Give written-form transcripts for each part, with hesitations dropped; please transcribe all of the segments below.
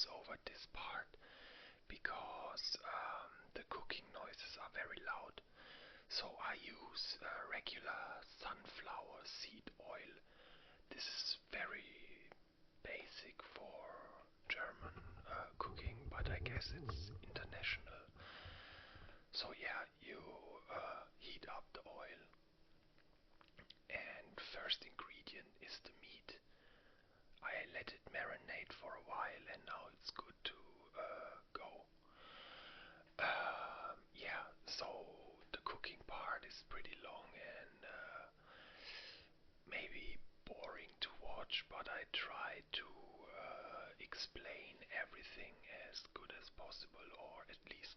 voice over this part because the cooking noises are very loud. So I use regular sunflower seed oil. This is very basic for German cooking, but I guess it's international. So yeah, you heat up the oil, and first ingredient is the meat. I let it marinate for a while, and now it's good to go. Yeah, so the cooking part is pretty long and maybe boring to watch, but I try to explain everything as good as possible, or at least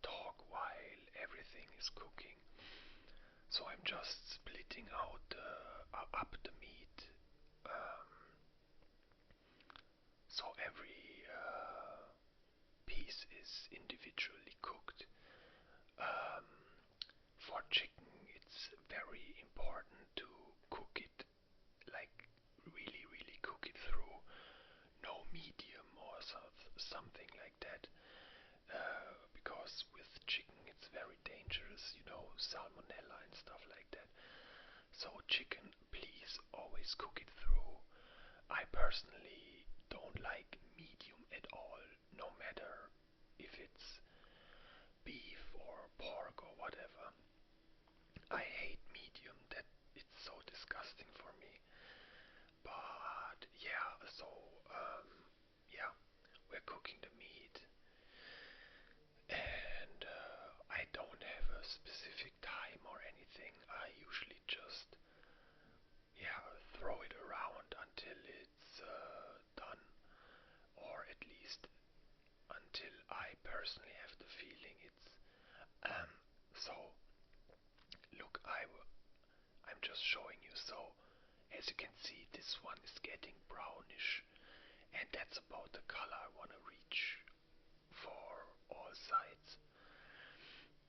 talk while everything is cooking. So I'm just splitting out up the meat, um, so every piece is individually cooked. Um, for chicken, it's very important to cook it, like really, really cook it through. No medium or something like that. Because with chicken it's very dangerous, salmonella and stuff like that. So chicken, please always cook it through. I personally don't like medium at all, no matter if it's beef or pork or whatever. I hate medium, that it's so disgusting for me. But yeah, so yeah, we're cooking the meat, and I don't have a specific time or anything. I usually just throw it around until it's done, or at least until I personally have the feeling it's so look, I'm just showing you. So as you can see, this one is getting brownish, and that's about the color I want to reach for all sides.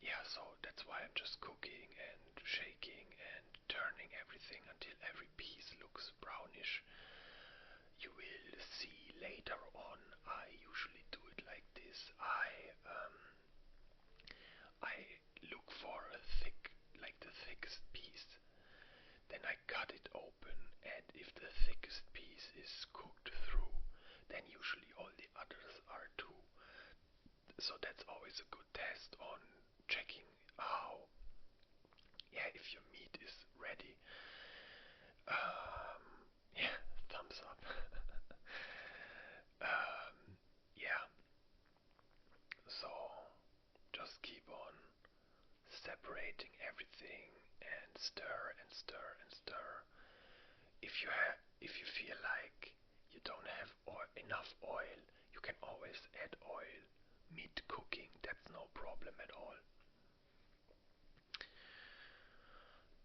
Yeah, so that's why I'm just cooking and shaking and turning everything until every piece looks brownish. You will see later on, I usually do it like this. I look for a like the thickest piece. Then I cut it open, and if the thickest piece is cooked through, then usually all the others are too. So that's always a good test on checking how, if your meat is ready. Yeah, thumbs up. Yeah, so just keep on separating everything and stir and stir and stir. If you feel like you don't have enough oil, you can always add oil mid cooking. That's no problem at all.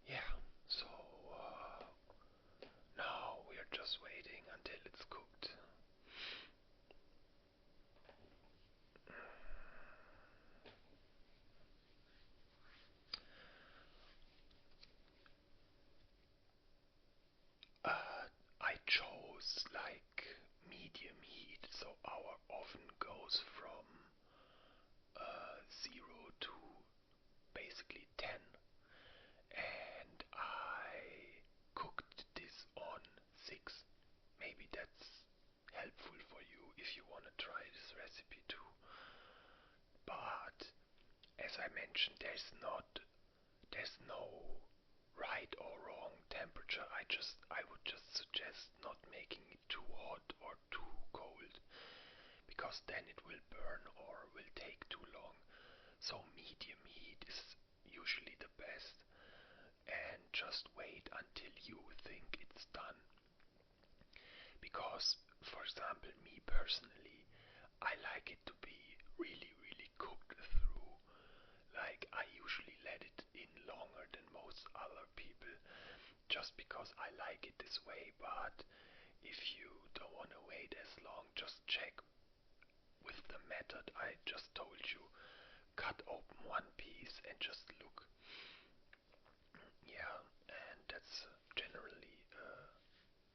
Yeah, so now we are just waiting until it's cooked. I chose like medium heat, so our oven goes from 0 to basically 10, and I cooked this on 6. Maybe that's helpful for you if you want to try this recipe too. But as I mentioned, there's no right or wrong temperature. I would just suggest not making it too hot or too cold, because then it will burn or will take too long. So medium heat is usually the best, and just wait until you think it's done. Because, for example, me personally, I like it to be really, really cooked through. Like, I usually let it in longer than most other people, just because I like it this way. But if you don't want to wait as long, just check with the method I just told you. Cut open one piece and just look. Yeah, and that's generally a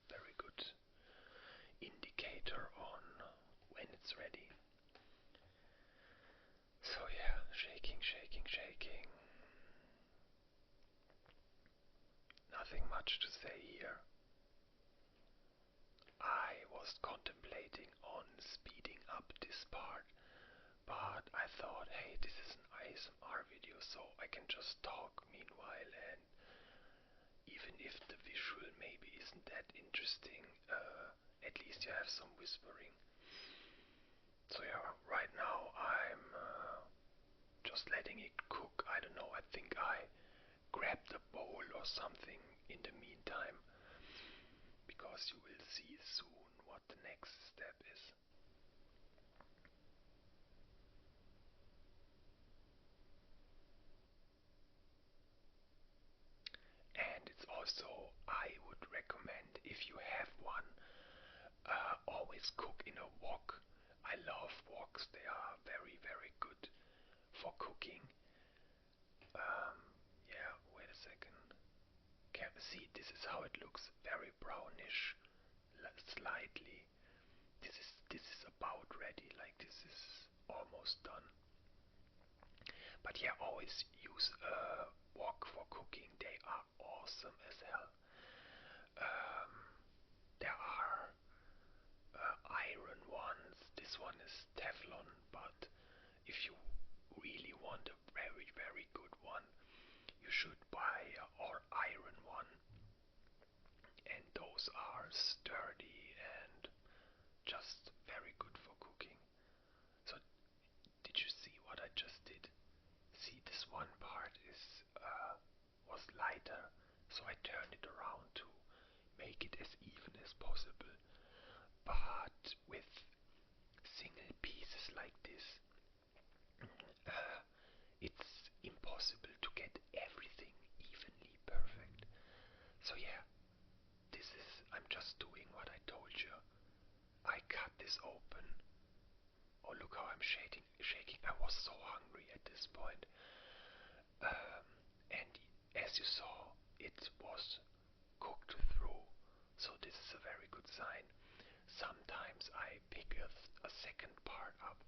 very good indicator on when it's it's ready. So yeah, shaking, shaking, shaking. Nothing much to say here. I was contemplating on speeding up this part, but I thought, hey, this is an ASMR video, so I can just talk meanwhile, and even if the visual maybe isn't that interesting, at least you have some whispering. So yeah, right now I'm just letting it cook. I don't know, I think I grabbed a bowl or something in the meantime, because you will see soon what the next step is. And it's also, I would recommend, if you have one, always cook in a wok. I love woks, they are very, very good for cooking. Yeah, wait a second. Can see, this is how it looks, very brownish, slightly. This is about ready, like this is almost done. But yeah, always use a wok for cooking. They are awesome as hell. Um, there are iron ones. This one is Teflon, but if you really want a very, very good one, you should buy our iron one. And those are sturdy and just very good for cooking. So, did you see what I just did? See, this one part is was lighter, so I turned it around to make it as even as possible. But with single pieces like this, uh, it's impossible to get everything evenly perfect. So yeah, I'm just doing what I told you. I cut this open. Oh, look how I'm shaking. I was so hungry at this point. And as you saw, it was cooked through. So this is a very good sign. Sometimes I pick a second part up,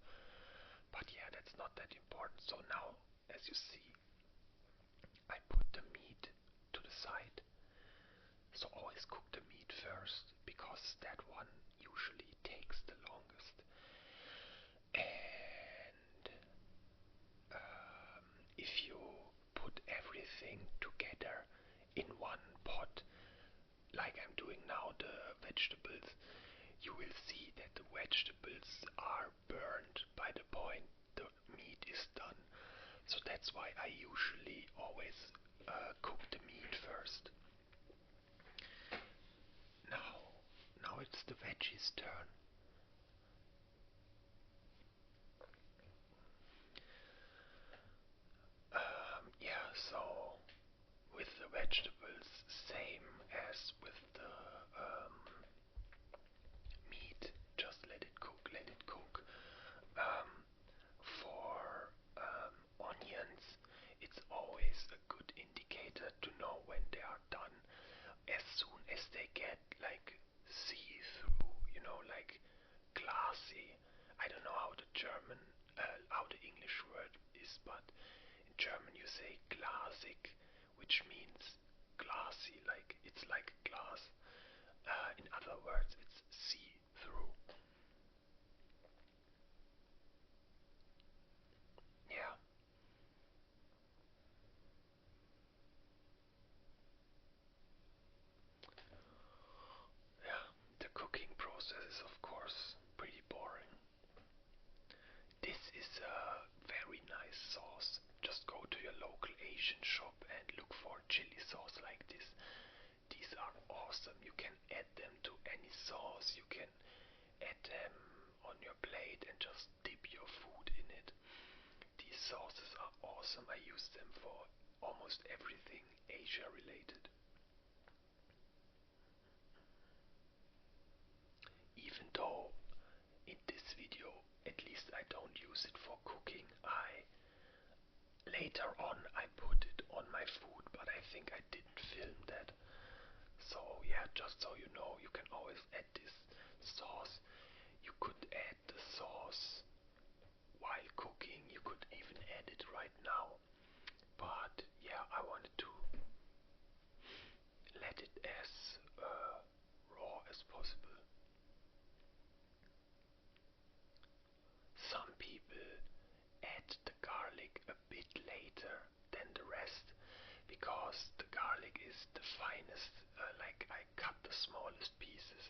but yeah, that's not that important. So now, as you see, I put the meat to the side. So always cook the meat first, because that one usually takes the longest. And if you put everything together in one pot, like I'm doing now, the vegetables, you will see that the vegetables are burned by the point the meat is done. So that's why I usually always cook the meat first. Now it's the veggies' turn. Yeah, so with the vegetables, same as with the meat, just let it cook, let it cook. Um, for onions, it's always a good indicator to know when they are done. As soon as they get like see-through, like glassy. I don't know how the how the English word is, but in German you say glasig, which means glassy, like it's like glass. In other words, it's see-through. Yeah. Yeah, the cooking process is of course pretty boring. This is a very nice sauce. Just go to your local Asian shop and look for chili sauce like this. These are awesome. You can add them to any sauce. You can add them on your plate and just dip your food in it. These sauces are awesome. I use them for almost everything Asia related. Even though in this video, at least I don't use it for cooking. Later on I put it on my food, but I think I didn't film that. So yeah, just so you know, you can always add this sauce. You could add the sauce because the garlic is the finest, like I cut the smallest pieces,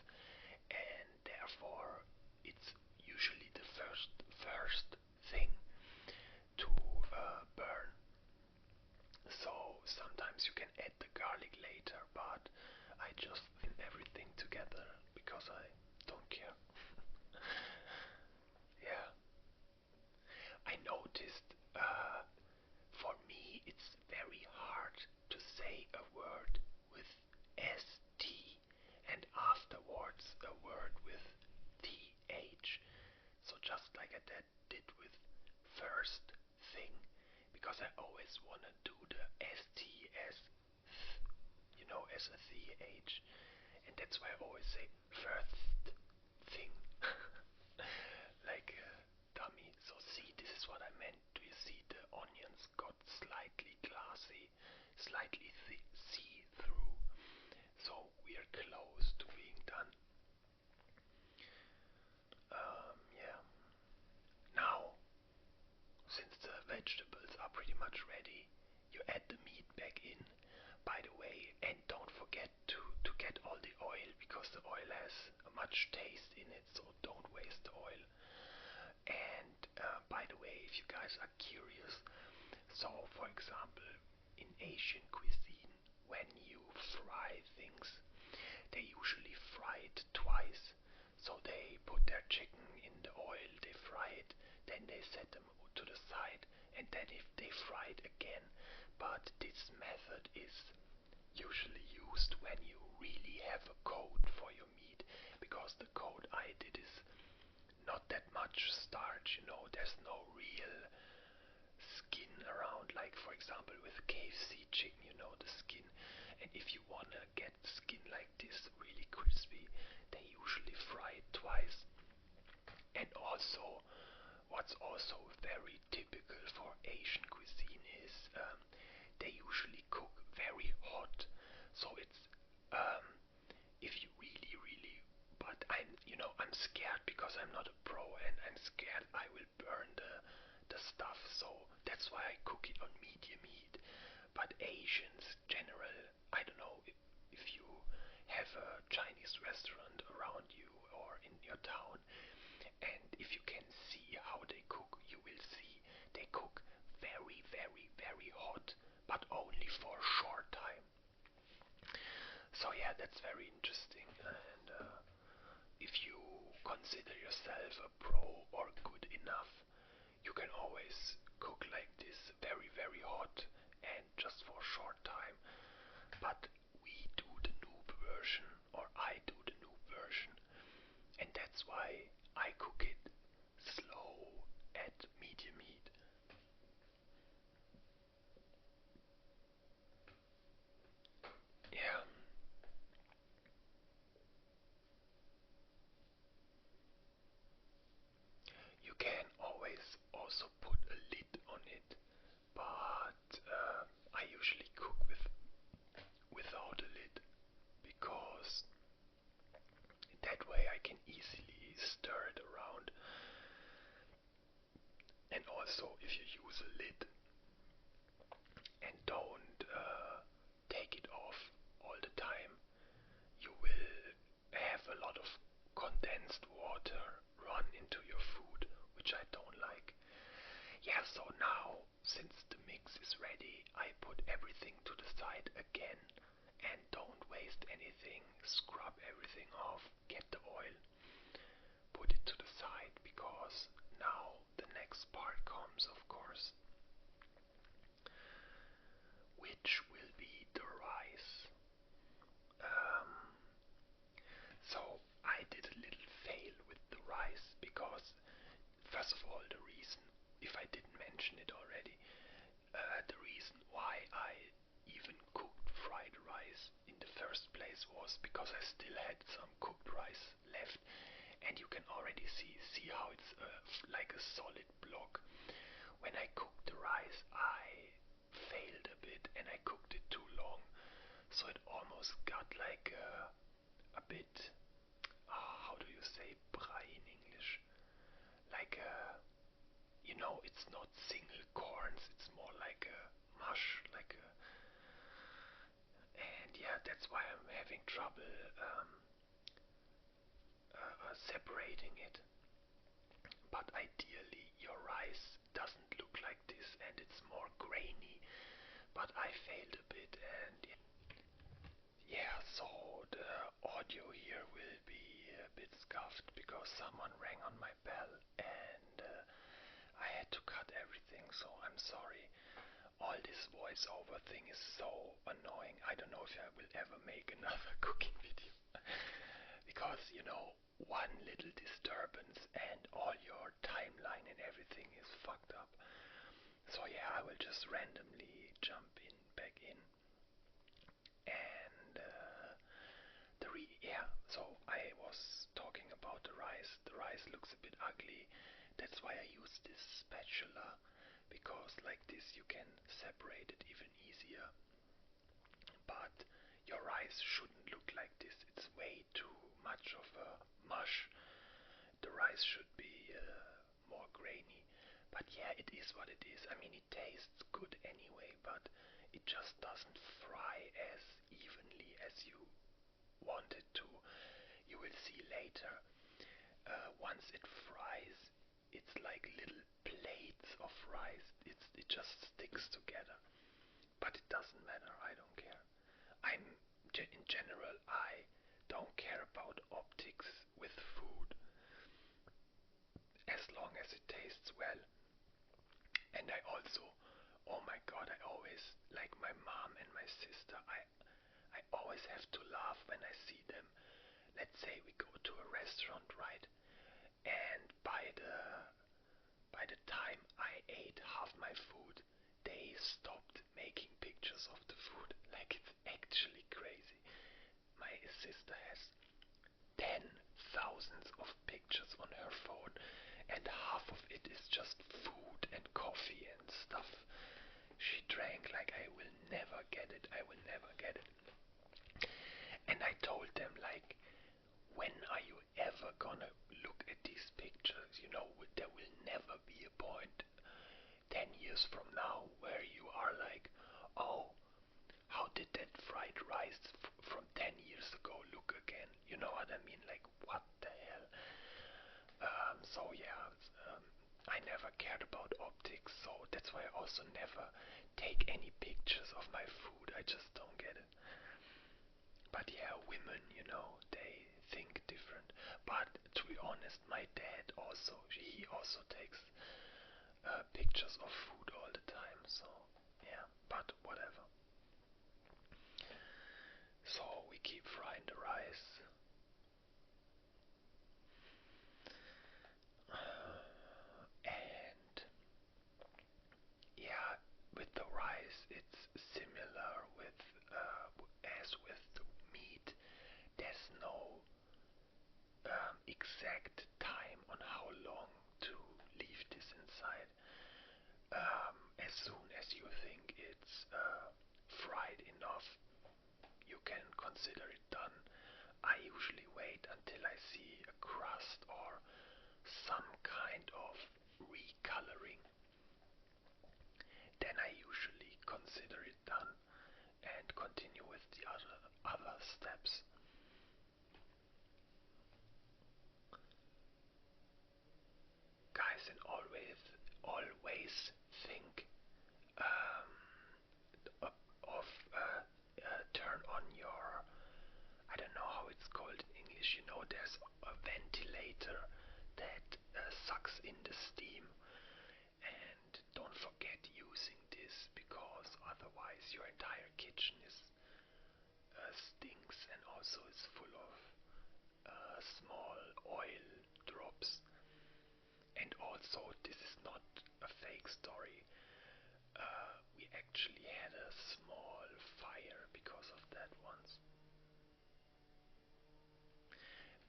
and therefore it's usually the first thing to burn. So sometimes you can add the garlic later, but I just thin everything together because I don't care. Yeah, I noticed for me it's very hard to say a word with ST and afterwards a word with TH. So just like I did with first thing, because I always want to do the ST as as a TH, and that's why I always say first thing. Like a dummy. So see, this is what I meant. Do you see the onions got slightly glassy, slightly see-through? So we are close to being done. Yeah. Now, since the vegetables are pretty much ready, you add the meat back in, by the way, and don't forget to get all the oil, because the oil has much taste in it, so don't waste the oil. And by the way, if you guys are curious, so for example, in Asian cuisine, when you fry things, they usually fry it twice. So they put their chicken in the oil, they fry it, then they set them to the side, and then if they fry it again. But this method is usually used when you really have a coat for your meat, because the coat I did is not that much starch, there's no real skin around, like for example with KFC chicken, the skin. And if you wanna get skin like this really crispy, they usually fry it twice. And also, what's also very typical for Asian cuisine is they usually cook very hot. So it's if you really, but I'm scared because I'm not a pro, and I'm scared I will burn the stuff. So that's why I cook it on medium heat. But Asians general, I don't know if you have a Chinese restaurant around you or in your town, and if you can see how they cook, you will see they cook very hot, but only for a short time. So yeah, that's very interesting. And if you consider yourself a pro or good enough, you can always cook like this very hot and just for a short time. But we do the noob version, or I do the noob version, and that's why I cook it slow at medium heat. Yeah. You can always also put a lid on it, but I usually cook without a lid, because that way I can easily stir it around. And also, if you use a lid and don't take it off all the time, you will have a lot of condensed water run into your food, which I don't like. Yeah, so now, since the mix is ready, I put everything to the side again, and don't waste anything. Scrub everything off, get the oil, put it to the side, because now the next part comes, of course, which will be the rice. Um, so I did a little fail with the rice, because first of all, the reason, if I didn't mention it already, the reason why I even cooked fried rice in the first place was because I still had some cooked rice left, and you can already see how it's like a solid block. When I cooked the rice, I failed a bit and I cooked it too long, so it almost got like a bit. How do you say brei in English? Like it's not single corns, it's more like a mush, like a that's why I'm having trouble separating it. But ideally, your rice doesn't look like this and it's more grainy. But I failed a bit, and yeah, so the audio here will be a bit scuffed because someone rang on my bell and I had to cut everything, so I'm sorry. All this voiceover thing is so annoying. I don't know if I will ever make another cooking video. Because, one little disturbance and all your timeline and everything is fucked up. So yeah, I will just randomly jump back in. And yeah, so I was talking about the rice. The rice looks a bit ugly. That's why I use this spatula, because like this you can separate it even easier. But your rice shouldn't look like this. It's way too much of a mush. The rice should be more grainy. But yeah, it is what it is. I mean, it tastes good anyway, but it just doesn't fry as evenly as you want it to. You will see later. Once it fries, it's like little plates of rice. It just sticks together. But it doesn't matter. I don't care. In general, I don't care about optics with food as long as it tastes well. And I also, oh my god, I always, like my mom and my sister, I always have to laugh when I see them. Let's say we go to a restaurant, right? And by the time I ate half my food, they stopped making pictures of the food. Like, it's actually crazy. My sister has 10,000 of pictures on her phone, and half of it is just food and coffee and stuff. She drank like, I will never get it. I will never get it. And I told them, like, when are you ever gonna look at these pictures? There will never be a point 10 years from now where you are like, oh, how did that fried rice from 10 years ago look again? You know what I mean? Like, what the hell? So yeah, I never cared about optics, so that's why I also never take any pictures of my food. I just don't get it. But yeah, women, they think different. But to be honest, my dad he also takes pictures of food all the time, so yeah, but whatever. So we keep frying the rice. And yeah, with the rice, it's similar as with the meat. There's no exact time on how long to leave this inside. As soon as you think it's fried enough, you can consider it done. I usually wait until I see a crust or some kind of recoloring. Then I usually consider it done and continue with the other steps. Guys, and always think um, of turn on your, I don't know how it's called in English, there's a ventilator that sucks in the steam, and don't forget using this, because otherwise your entire kitchen stinks and also is full of small oil drops. And also, this is not a fake story. We actually had a small fire because of that once.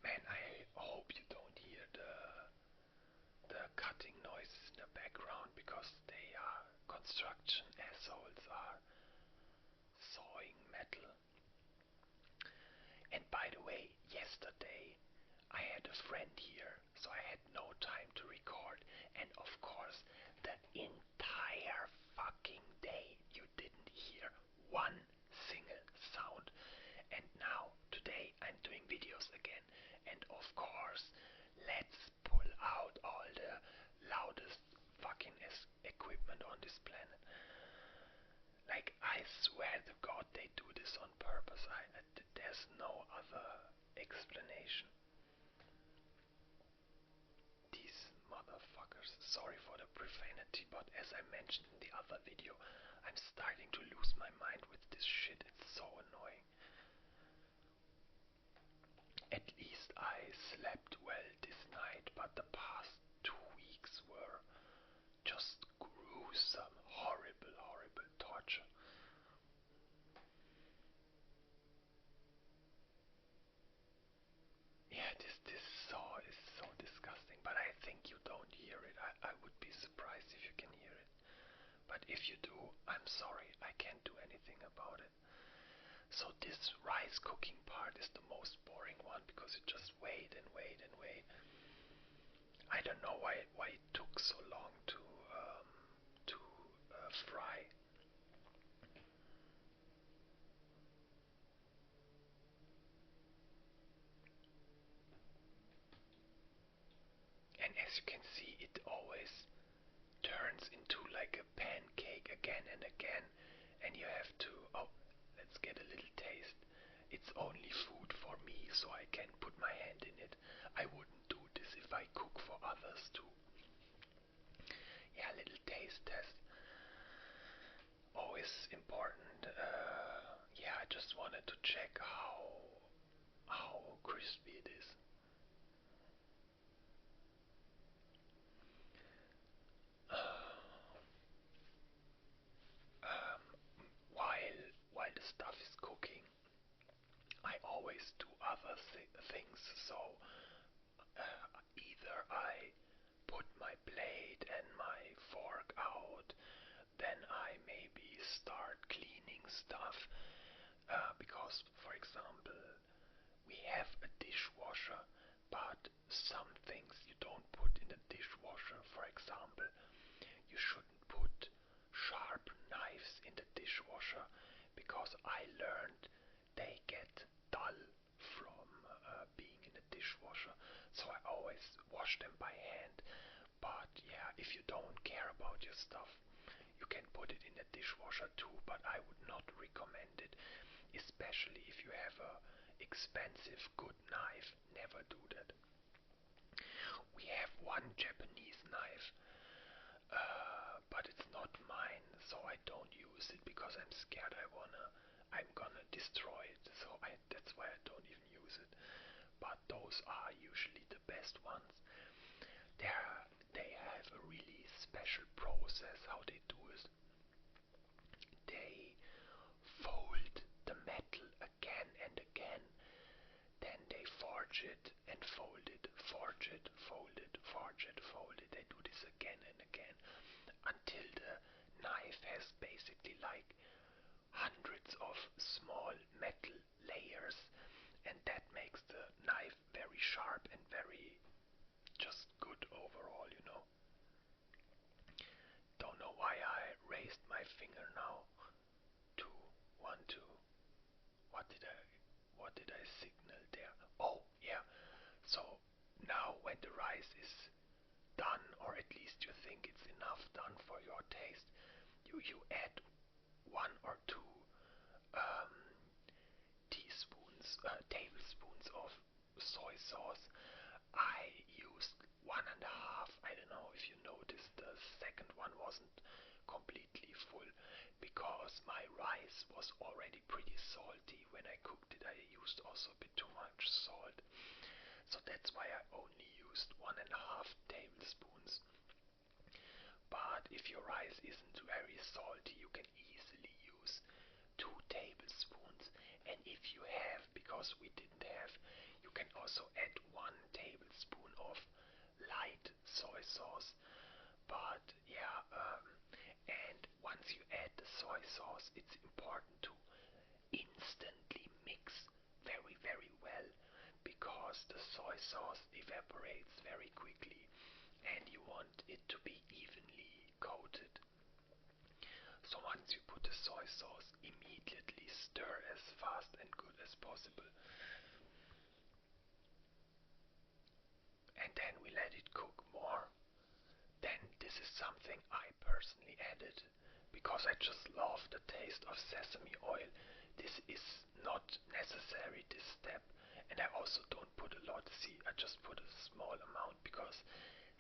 Man, I hope you don't hear the cutting noises in the background, because they are construction assholes are sawing metal. And by the way, yesterday I had a friend here, so I had no time to record, and of course the entire fucking day you didn't hear one single sound. equipment on this planet. Like, I swear to God they do this on purpose. There's no other explanation. These motherfuckers. Sorry for the profanity, but as I mentioned in the other video, I'm starting to lose my mind with this shit. It's so annoying. At least I slept well this night, but the past 2 weeks were just gruesome, horrible, horrible torture. Yeah, this saw is so disgusting, but I think you don't hear it. I would be surprised if you can hear it. But if you do, I'm sorry, I can't do anything about it. So this rice cooking part is the most boring one because you just wait and wait and wait. I don't know why it took so long to fry. And as you can see, it always turns into like a pancake again and again, and you have to, oh, let's get a little taste. It's only food for me, so I can put my hand in it. I wouldn't do this if I cook for others too. Yeah, little taste test. Always important. Yeah, I just wanted to check how crispy it is. Um, while the stuff is cooking, I always do other things. So either I put my plate and my fork out, then I maybe start cleaning stuff. Because, for example, we have a dishwasher, but some things you don't put in the dishwasher. For example, you shouldn't put sharp knives in the dishwasher because I learned they get dull from being in the dishwasher. So I always wash them by hand. But yeah, if you don't care about your stuff, you can put it in the dishwasher too, but I would not recommend it, especially if you have a expensive good knife. Never do that. We have one Japanese knife, but it's not mine, so I don't use it because I'm scared I'm gonna destroy it. So that's why I don't even use it. But those are usually the best ones. They have a really special process how they do it. They fold the metal again and again, then they forge it and fold it, forge it, fold it, forge it, fold it. They do this again and again until the knife has basically like hundreds of small metal layers, and that makes the knife very sharp and very just good overall, you know. Don't know why I raised my finger now. 2, 1, 2. What did I signal there? Oh yeah. So now when the rice is done, or at least you think it's enough done for your taste, you add 1 or 2 um, tablespoons of soy sauce. I used 1.5. I don't know if you noticed, the second one wasn't completely full because my rice was already pretty salty when I cooked it. I used also a bit too much salt, so that's why I only used 1.5 tablespoons. But if your rice isn't very salty, you can easily use 2 tablespoons. And if you have, because we didn't have, you can also add 1 tablespoon of light soy sauce. But yeah, and once you add the soy sauce, it's important to instantly mix very, very well because the soy sauce evaporates very quickly and you want it to be evenly coated. So once you put the soy sauce, immediately stir as fast and good as possible. And then we let it cook more. Then this this is something I personally added because I just love the taste of sesame oil. This is not necessary, this step, and I also don't put a lot. See, I just put a small amount because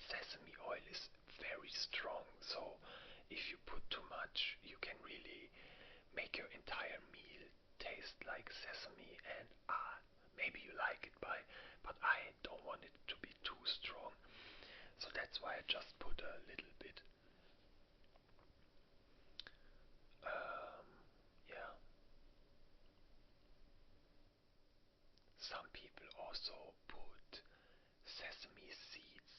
sesame oil is very strong, so if you put too much, you can really make your entire meal taste like sesame, and maybe you like it but I don't want it to be too strong. So that's why I just put a little bit. Yeah. Some people also put sesame seeds.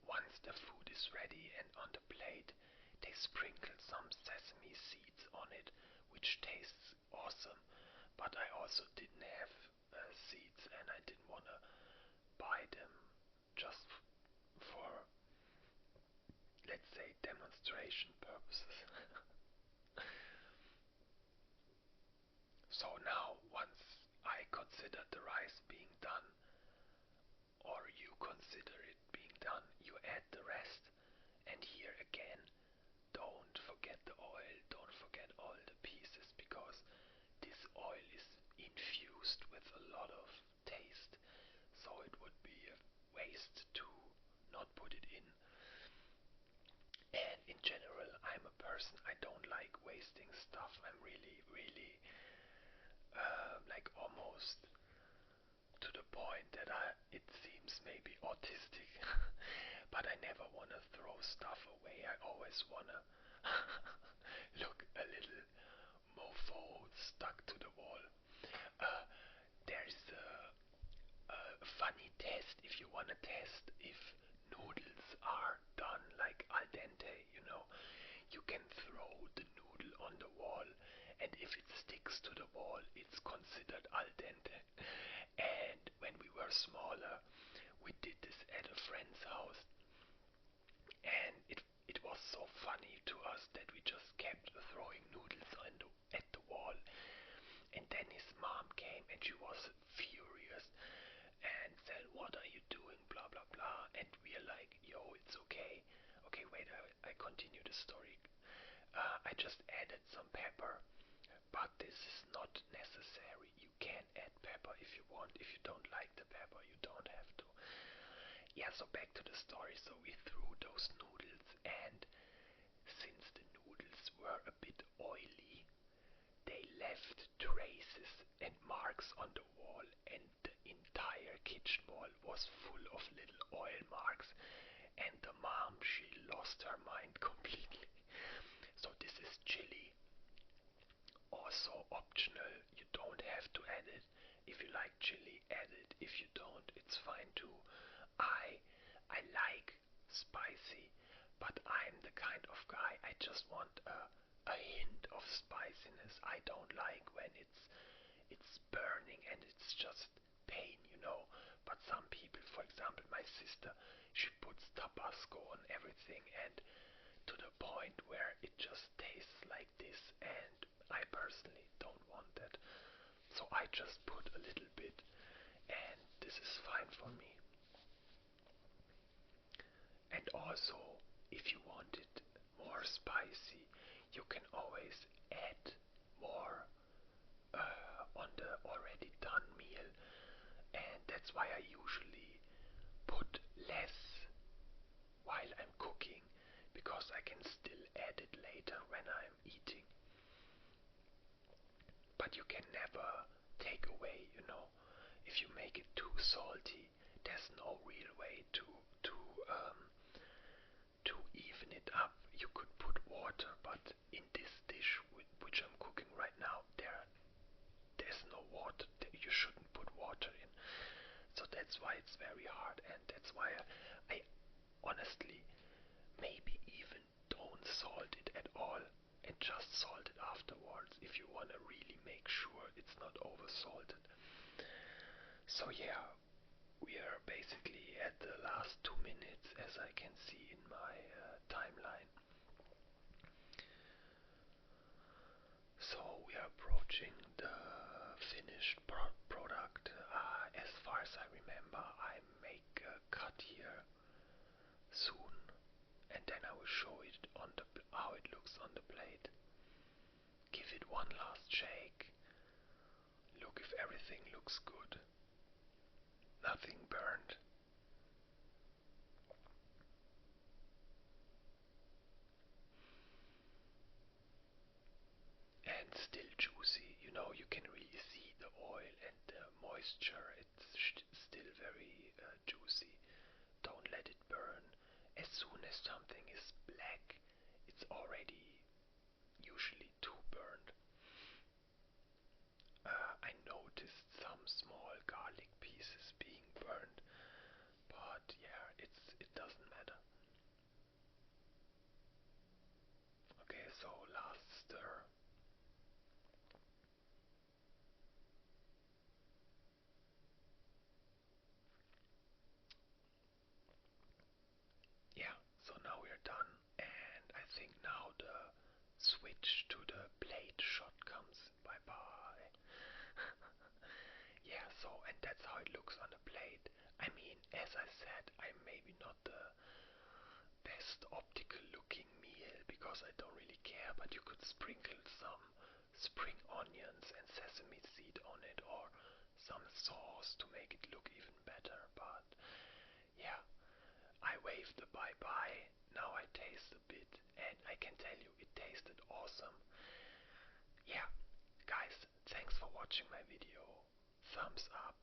Once the food is ready and on the plate, they sprinkle some sesame seeds on it, which tastes awesome. But I also didn't have seeds and I didn't want to buy them just for, let's say, demonstration purposes. So now, once I consider the rice being done, or you consider it being done, you add the rest. And here again, don't forget the oil, don't forget all the pieces, because this oil is infused with a lot of taste. So it would be a waste to not put it in. And in general, I'm a person, I don't like wasting stuff. I'm really, really, like almost to the point that it seems maybe autistic. But I never want to throw stuff away. I always want to look a little mofo stuck to the wall. There's a funny test if you want to test if noodles are done like al dente, you can throw the noodle on the wall, and if it sticks to the wall, it's considered al dente. And when we were smaller, we did this at a friend's house, and it was so funny to us that we just kept throwing noodles at the wall. And then his mom came and she was furious and said, "What are you doing? Blah blah blah." And we are like, "Yo, it's okay." Okay, wait, I continue the story. I just added some pepper, but this is not necessary. You can add pepper if you want. If you don't like the pepper, you don't have to. Yeah, so back to the story. So we threw those noodles, and since the noodles were a bit oily, they left traces and marks on the wall, and the entire kitchen wall was full of little oil marks, and the mom, she lost her mind completely. So this is chili, also optional. You don't have to add it. If you like chili, add it. If you don't, it's fine too. I like spicy, but I'm the kind of guy, I just want a hint of spiciness. I don't like when it's burning and it's just pain. But some people, for example my sister, she puts Tabasco on everything, and to the point where it just tastes like this, and I personally don't want that. So I just put a little bit, and this is fine for me. And also, if you want it more spicy, you can always add more on the already done meal, and that's why I usually put less while I'm cooking, because I can still add it later when I'm eating. But you can never take away. If you make it too salty, there's no real way um, to even it up. You could put water, but in this dish which I'm cooking right now, there's no water. You shouldn't put water in. So that's why it's very hard, and that's why I honestly maybe even don't salt it at all and just salt it afterwards if you want to really make sure it's not over salted. So yeah, we are basically at the last 2 minutes, as I can see in my timeline. So we are approaching the finished product. As far as I remember, I make a cut here soon, and then I will show it on how it looks on the plate. Give it one last shake. Look if everything looks good. Nothing burned. And still juicy. You know, you can really see the oil and the moisture. It's still very juicy. Don't let it burn. As soon as something is black, it's already usually too burned. I noticed some small garlic pieces being burned, but yeah, it doesn't matter. Okay, so last stir. Yeah, so now we're done, and I think now the switch to the plate shot comes. Bye bye. Yeah, so and that's how it looks on the plate. I mean, as I said, I'm maybe not the best optical looking meal because I don't really care, but you could sprinkle some spring onions and sesame seed on it or some sauce to make it look even better. But yeah, I waved the bye bye. Now I taste a bit, and I can tell you it tasted awesome. Yeah, guys, thanks for watching my video. Thumbs up